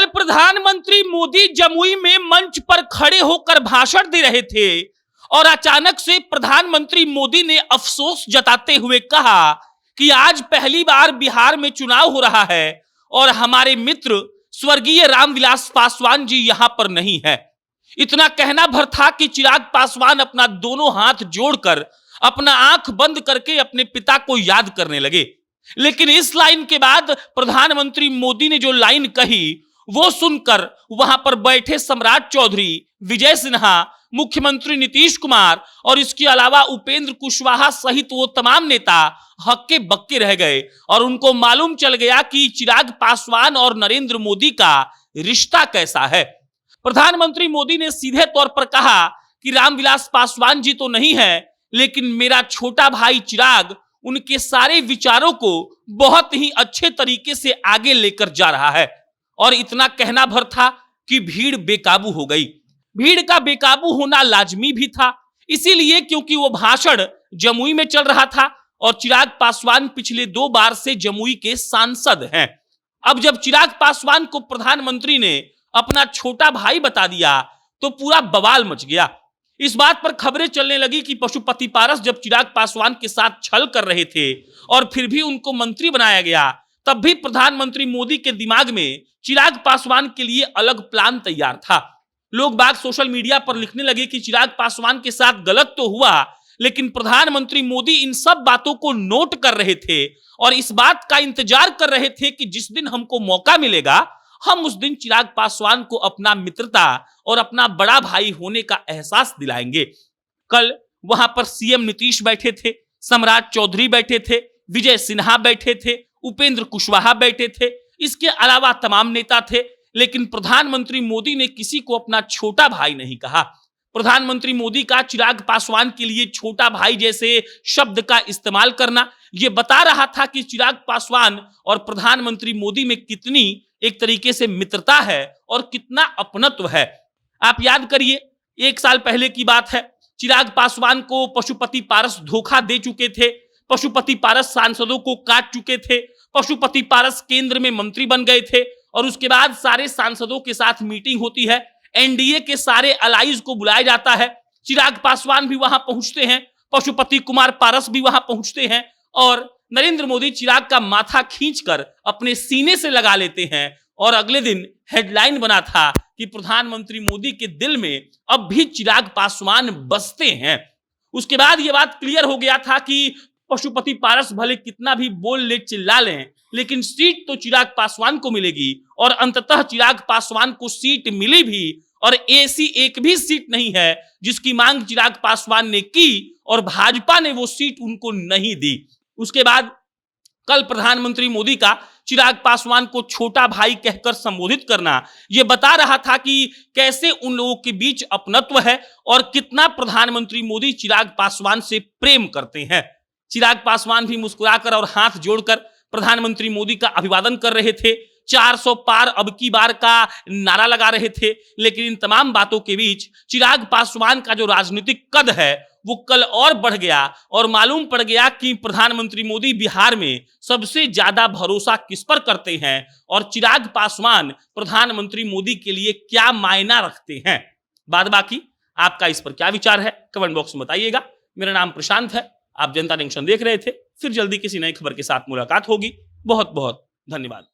कल प्रधानमंत्री मोदी जमुई में मंच पर खड़े होकर भाषण दे रहे थे और अचानक से प्रधानमंत्री मोदी ने अफसोस जताते हुए कहा कि आज पहली बार बिहार में चुनाव हो रहा है और हमारे मित्र स्वर्गीय रामविलास पासवान जी यहां पर नहीं है। इतना कहना भर था कि चिराग पासवान अपना दोनों हाथ जोड़कर अपना आंख बंद करके अपने पिता को याद करने लगे। लेकिन इस लाइन के बाद प्रधानमंत्री मोदी ने जो लाइन कही वो सुनकर वहां पर बैठे सम्राट चौधरी, विजय सिन्हा, मुख्यमंत्री नीतीश कुमार और इसके अलावा उपेंद्र कुशवाहा सहित वो तमाम नेता हक्के बक्के रह गए और उनको मालूम चल गया कि चिराग पासवान और नरेंद्र मोदी का रिश्ता कैसा है। प्रधानमंत्री मोदी ने सीधे तौर पर कहा कि रामविलास पासवान जी तो नहीं है, लेकिन मेरा छोटा भाई चिराग उनके सारे विचारों को बहुत ही अच्छे तरीके से आगे लेकर जा रहा है। और इतना कहना भर था कि भीड़ बेकाबू हो गई। भीड़ का बेकाबू होना लाजमी भी था, इसीलिए क्योंकि वो भाषण जमुई में चल रहा था और चिराग पासवान पिछले 2 बार से जमुई के सांसद हैं। अब जब चिराग पासवान को प्रधानमंत्री ने अपना छोटा भाई बता दिया तो पूरा बवाल मच गया। इस बात पर खबरें चलने लगी कि पशुपति पारस जब चिराग पासवान के साथ छल कर रहे थे और फिर भी उनको मंत्री बनाया गया, तब भी प्रधानमंत्री मोदी के दिमाग में चिराग पासवान के लिए अलग प्लान तैयार था। लोग बाग सोशल मीडिया पर लिखने लगे कि चिराग पासवान के साथ गलत तो हुआ, लेकिन प्रधानमंत्री मोदी इन सब बातों को नोट कर रहे थे और इस बात का इंतजार कर रहे थे कि जिस दिन हमको मौका मिलेगा हम उस दिन चिराग पासवान को अपना मित्रता और अपना बड़ा भाई होने का एहसास दिलाएंगे। कल वहां पर सीएम नीतीश बैठे थे, सम्राट चौधरी बैठे थे, विजय सिन्हा बैठे थे, उपेंद्र कुशवाहा बैठे थे, इसके अलावा तमाम नेता थे, लेकिन प्रधानमंत्री मोदी ने किसी को अपना छोटा भाई नहीं कहा। प्रधानमंत्री मोदी का चिराग पासवान के लिए छोटा भाई जैसे शब्द का इस्तेमाल करना यह बता रहा था कि चिराग पासवान और प्रधानमंत्री मोदी में कितनी एक तरीके से मित्रता है और कितना अपनत्व है। आप याद करिए, 1 साल पहले की बात है, चिराग पासवान को पशुपति पारस धोखा दे चुके थे, पशुपति पारस सांसदों को काट चुके थे, पशुपति पारस केंद्र में मंत्री बन गए थे और उसके बाद सारे सांसदों के साथ मीटिंग होती है, एनडीए के सारे अलाइज को बुलाया जाता है, चिराग पासवान भी वहां पहुंचते हैं, पशुपति कुमार पारस भी वहां पहुंचते हैं और नरेंद्र मोदी चिराग का माथा खींचकर अपने सीने से लगा लेते हैं और अगले दिन हेडलाइन बना था कि प्रधानमंत्री मोदी के दिल में अब भी चिराग पासवान बसते हैं। उसके बाद यह बात क्लियर हो गया था कि पशुपति पारस भले कितना भी बोल ले चिल्ला लें, लेकिन सीट तो चिराग पासवान को मिलेगी और अंततः चिराग पासवान को सीट मिली भी और ऐसी एक भी सीट नहीं है जिसकी मांग चिराग पासवान ने की और भाजपा ने वो सीट उनको नहीं दी। उसके बाद कल प्रधानमंत्री मोदी का चिराग पासवान को छोटा भाई कहकर संबोधित करना यह बता रहा था कि कैसे उन लोगों के बीच अपनत्व है और कितना प्रधानमंत्री मोदी चिराग पासवान से प्रेम करते हैं। चिराग पासवान भी मुस्कुराकर और हाथ जोड़कर प्रधानमंत्री मोदी का अभिवादन कर रहे थे, 400 पार अब की बार का नारा लगा रहे थे। लेकिन इन तमाम बातों के बीच चिराग पासवान का जो राजनीतिक कद है वो कल और बढ़ गया और मालूम पड़ गया कि प्रधानमंत्री मोदी बिहार में सबसे ज्यादा भरोसा किस पर करते हैं और चिराग पासवान प्रधानमंत्री मोदी के लिए क्या मायना रखते हैं। बाद बाकी आपका इस पर क्या विचार है कमेंट बॉक्स में बताइएगा। मेरा नाम प्रशांत है, आप जनता जंक्शन देख रहे थे। फिर जल्दी किसी नई खबर के साथ मुलाकात होगी। बहुत बहुत धन्यवाद।